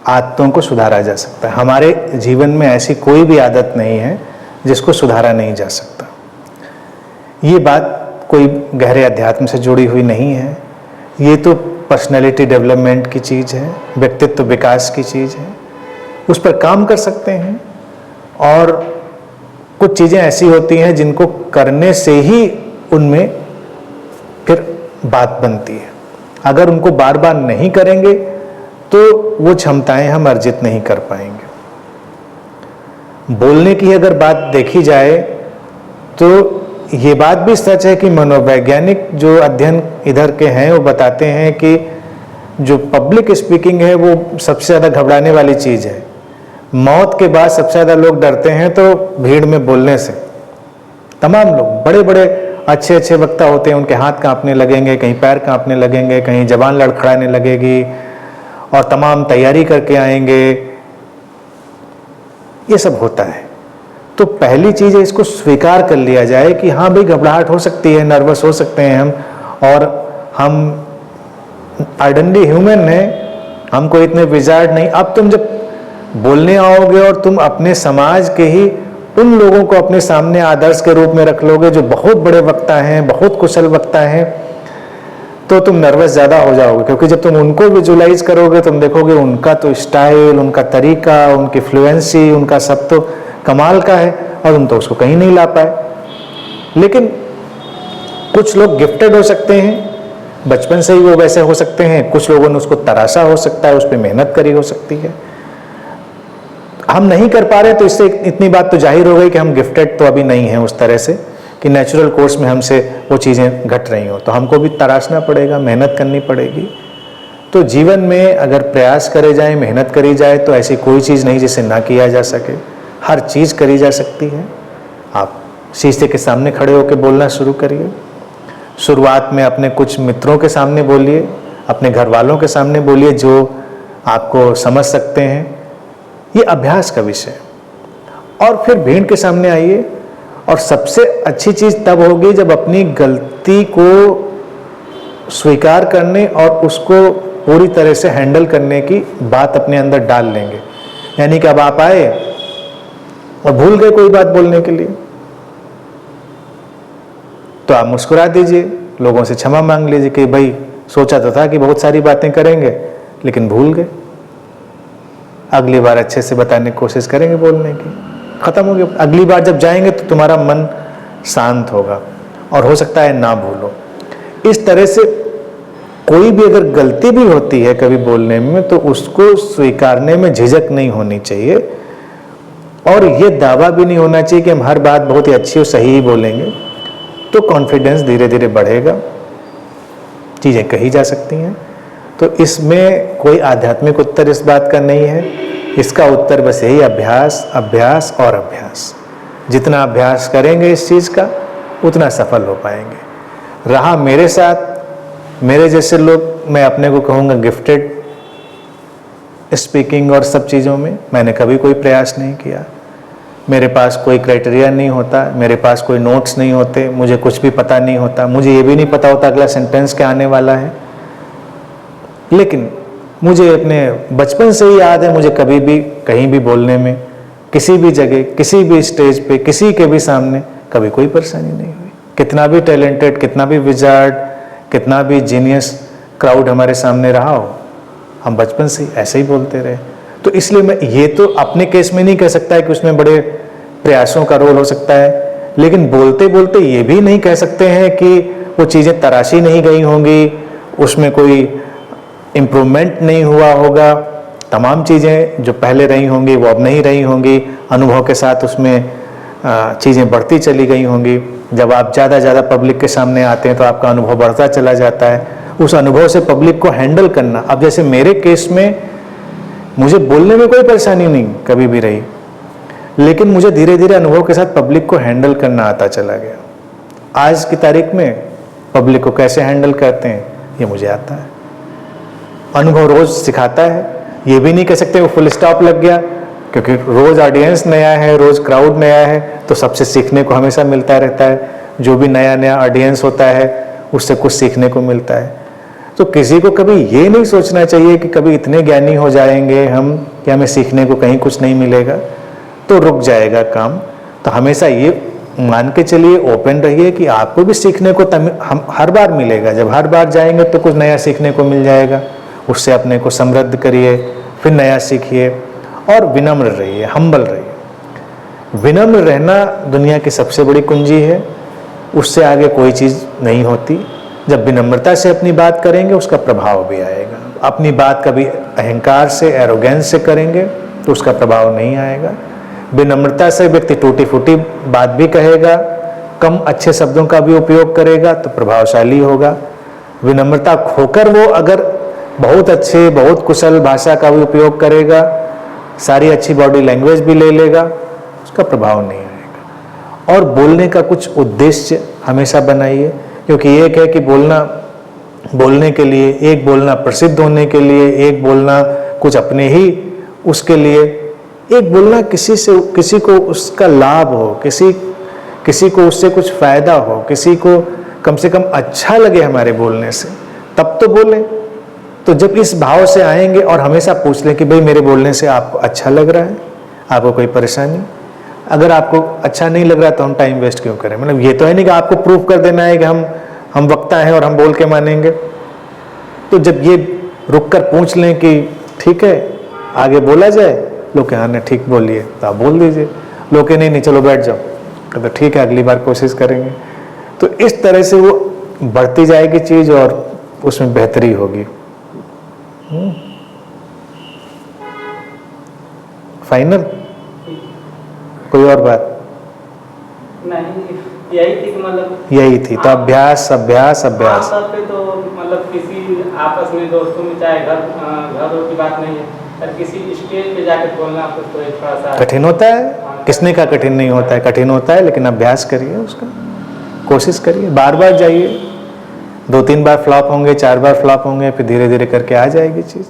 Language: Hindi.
आदतों को सुधारा जा सकता है। हमारे जीवन में ऐसी कोई भी आदत नहीं है जिसको सुधारा नहीं जा सकता। ये बात कोई गहरे अध्यात्म से जुड़ी हुई नहीं है, ये तो पर्सनैलिटी डेवलपमेंट की चीज़ है, व्यक्तित्व विकास की चीज़ है। उस पर काम कर सकते हैं। और कुछ चीज़ें ऐसी होती हैं जिनको करने से ही उनमें फिर बात बनती है। अगर उनको बार बार नहीं करेंगे तो वो क्षमताएं हम अर्जित नहीं कर पाएंगे। बोलने की अगर बात देखी जाए तो ये बात भी सच है कि मनोवैज्ञानिक जो अध्ययन इधर के हैं वो बताते हैं कि जो पब्लिक स्पीकिंग है वो सबसे ज़्यादा घबराने वाली चीज़ है। मौत के बाद सबसे ज़्यादा लोग डरते हैं तो भीड़ में बोलने से। तमाम लोग बड़े बड़े अच्छे अच्छे वक्ता होते हैं, उनके हाथ कांपने लगेंगे, कहीं पैर कांपने लगेंगे, कहीं जबान लड़खड़ाने लगेगी और तमाम तैयारी करके आएंगे। ये सब होता है। तो पहली चीज़ है इसको स्वीकार कर लिया जाए कि हाँ भाई घबराहट हो सकती है, नर्वस हो सकते हैं हम, और हम आइडेंटिटी ह्यूमन है, हम कोई इतने विजार्ड नहीं। अब तुम जब बोलने आओगे और तुम अपने समाज के ही उन लोगों को अपने सामने आदर्श के रूप में रख लोगे जो बहुत बड़े वक्ता हैं, बहुत कुशल वक्ता हैं, तो तुम नर्वस ज़्यादा हो जाओगे। क्योंकि जब तुम उनको विजुलाइज करोगे तुम देखोगे उनका तो स्टाइल, उनका तरीका, उनकी फ्लुएंसी, उनका सब तो कमाल का है और तुम तो उसको कहीं नहीं ला पाए। लेकिन कुछ लोग गिफ्टेड हो सकते हैं, बचपन से ही वो वैसे हो सकते हैं। कुछ लोगों ने उसको तराशा हो सकता है, उस पर मेहनत करी हो सकती है। हम नहीं कर पा रहे तो इससे इतनी बात तो जाहिर हो गई कि हम गिफ्टेड तो अभी नहीं हैं उस तरह से कि नेचुरल कोर्स में हमसे वो चीज़ें घट रही हो। तो हमको भी तराशना पड़ेगा, मेहनत करनी पड़ेगी। तो जीवन में अगर प्रयास करे जाए, मेहनत करी जाए तो ऐसी कोई चीज़ नहीं जिसे ना किया जा सके। हर चीज़ करी जा सकती है। आप शीशे के सामने खड़े होकर बोलना शुरू करिए। शुरुआत में अपने कुछ मित्रों के सामने बोलिए, अपने घर वालों के सामने बोलिए जो आपको समझ सकते हैं। ये अभ्यास का विषय। और फिर भीड़ के सामने आइए। और सबसे अच्छी चीज़ तब होगी जब अपनी गलती को स्वीकार करने और उसको पूरी तरह से हैंडल करने की बात अपने अंदर डाल लेंगे। यानी कि अब आप आए और भूल गए कोई बात बोलने के लिए, तो आप मुस्कुरा दीजिए, लोगों से क्षमा मांग लीजिए कि भाई सोचा तो था कि बहुत सारी बातें करेंगे लेकिन भूल गए, अगली बार अच्छे से बताने की कोशिश करेंगे बोलने की। खत्म हो गया। अगली बार जब जाएंगे तो तुम्हारा मन शांत होगा और हो सकता है ना भूलो। इस तरह से कोई भी अगर गलती भी होती है कभी बोलने में तो उसको स्वीकारने में झिझक नहीं होनी चाहिए। और ये दावा भी नहीं होना चाहिए कि हम हर बात बहुत ही अच्छी और सही ही बोलेंगे। तो कॉन्फिडेंस धीरे धीरे बढ़ेगा, चीज़ें कही जा सकती हैं। तो इसमें कोई आध्यात्मिक उत्तर इस बात का नहीं है। इसका उत्तर बस यही अभ्यास, अभ्यास और अभ्यास। जितना अभ्यास करेंगे इस चीज़ का उतना सफल हो पाएंगे। रहा मेरे साथ, मेरे जैसे लोग, मैं अपने को कहूँगा गिफ्टेड स्पीकिंग और सब चीज़ों में मैंने कभी कोई प्रयास नहीं किया। मेरे पास कोई क्राइटेरिया नहीं होता, मेरे पास कोई नोट्स नहीं होते, मुझे कुछ भी पता नहीं होता, मुझे ये भी नहीं पता होता अगला सेंटेंस क्या आने वाला है। लेकिन मुझे अपने बचपन से ही याद है, मुझे कभी भी कहीं भी बोलने में, किसी भी जगह, किसी भी स्टेज पे, किसी के भी सामने कभी कोई परेशानी नहीं हुई। कितना भी टैलेंटेड, कितना भी विजार्ड, कितना भी जीनियस क्राउड हमारे सामने रहा हो, हम बचपन से ऐसे ही बोलते रहे। तो इसलिए मैं ये तो अपने केस में नहीं कह सकता है कि उसमें बड़े प्रयासों का रोल हो सकता है, लेकिन बोलते बोलते ये भी नहीं कह सकते हैं कि वो चीज़ें तराशी नहीं गई होंगी, उसमें कोई इम्प्रूवमेंट नहीं हुआ होगा। तमाम चीज़ें जो पहले रही होंगी वो अब नहीं रही होंगी। अनुभव के साथ उसमें चीज़ें बढ़ती चली गई होंगी। जब आप ज़्यादा पब्लिक के सामने आते हैं तो आपका अनुभव बढ़ता चला जाता है। उस अनुभव से पब्लिक को हैंडल करना, अब जैसे मेरे केस में मुझे बोलने में कोई परेशानी नहीं कभी भी रही, लेकिन मुझे धीरे धीरे अनुभव के साथ पब्लिक को हैंडल करना आता चला गया। आज की तारीख में पब्लिक को कैसे हैंडल करते हैं ये मुझे आता है। अनुभव रोज सिखाता है। ये भी नहीं कह सकते वो फुल स्टॉप लग गया, क्योंकि रोज ऑडियंस नया है, रोज क्राउड नया है, तो सबसे सीखने को हमेशा मिलता रहता है। जो भी नया नया ऑडियंस होता है उससे कुछ सीखने को मिलता है। तो किसी को कभी ये नहीं सोचना चाहिए कि कभी इतने ज्ञानी हो जाएंगे हम कि हमें सीखने को कहीं कुछ नहीं मिलेगा, तो रुक जाएगा काम। तो हमेशा ये मान के चलिए, ओपन रहिए कि आपको भी सीखने को हम हर बार मिलेगा। जब हर बार जाएंगे तो कुछ नया सीखने को मिल जाएगा, उससे अपने को समृद्ध करिए, फिर नया सीखिए और विनम्र रहिए, हम्बल रहिए। विनम्र रहना दुनिया की सबसे बड़ी कुंजी है, उससे आगे कोई चीज़ नहीं होती। जब विनम्रता से अपनी बात करेंगे उसका प्रभाव भी आएगा। अपनी बात कभी अहंकार से, एरोगेंस से करेंगे तो उसका प्रभाव नहीं आएगा। विनम्रता से व्यक्ति टूटी फूटी बात भी कहेगा, कम अच्छे शब्दों का भी उपयोग करेगा तो प्रभावशाली होगा। विनम्रता खोकर वो अगर बहुत अच्छे, बहुत कुशल भाषा का भी उपयोग करेगा, सारी अच्छी बॉडी लैंग्वेज भी ले लेगा, उसका प्रभाव नहीं आएगा। और बोलने का कुछ उद्देश्य हमेशा बनाइए, क्योंकि एक है कि बोलने के लिए, एक बोलना प्रसिद्ध होने के लिए, एक बोलना कुछ अपने ही उसके लिए, एक बोलना किसी को उसका लाभ हो, किसी को उससे कुछ फायदा हो, किसी को कम से कम अच्छा लगे हमारे बोलने से, तब तो बोलें। तो जब इस भाव से आएंगे और हमेशा पूछ लें कि भाई मेरे बोलने से आपको अच्छा लग रहा है, आपको कोई परेशानी? अगर आपको अच्छा नहीं लग रहा तो हम टाइम वेस्ट क्यों करें? मतलब ये तो है नहीं कि आपको प्रूफ कर देना है कि हम वक्ता हैं और हम बोल के मानेंगे। तो जब ये रुक कर पूछ लें कि ठीक है आगे बोला जाए, लोग के हाँ ने ठीक बोलिए तो आप बोल दीजिए, लोग के नहीं चलो बैठ जाओ, तो ठीक है अगली बार कोशिश करेंगे। तो इस तरह से वो बढ़ती जाएगी चीज़ और उसमें बेहतरी होगी। फाइनल? कोई और बात नहीं, यही थी कि मतलब यही थी। तो अभ्यास अभ्यास अभ्यास। पे तो मतलब किसी आपस में दोस्तों में, चाहे घर की बात नहीं है, पर किसी स्टेज पे जाके बोलना तो थोड़ा सा कठिन होता है। किसने का कठिन नहीं होता है? कठिन होता है, लेकिन अभ्यास करिए, उसका कोशिश करिए, बार बार जाइए। 2-3 बार फ्लॉप होंगे, 4 बार फ्लॉप होंगे, फिर धीरे धीरे करके आ जाएगी चीज़।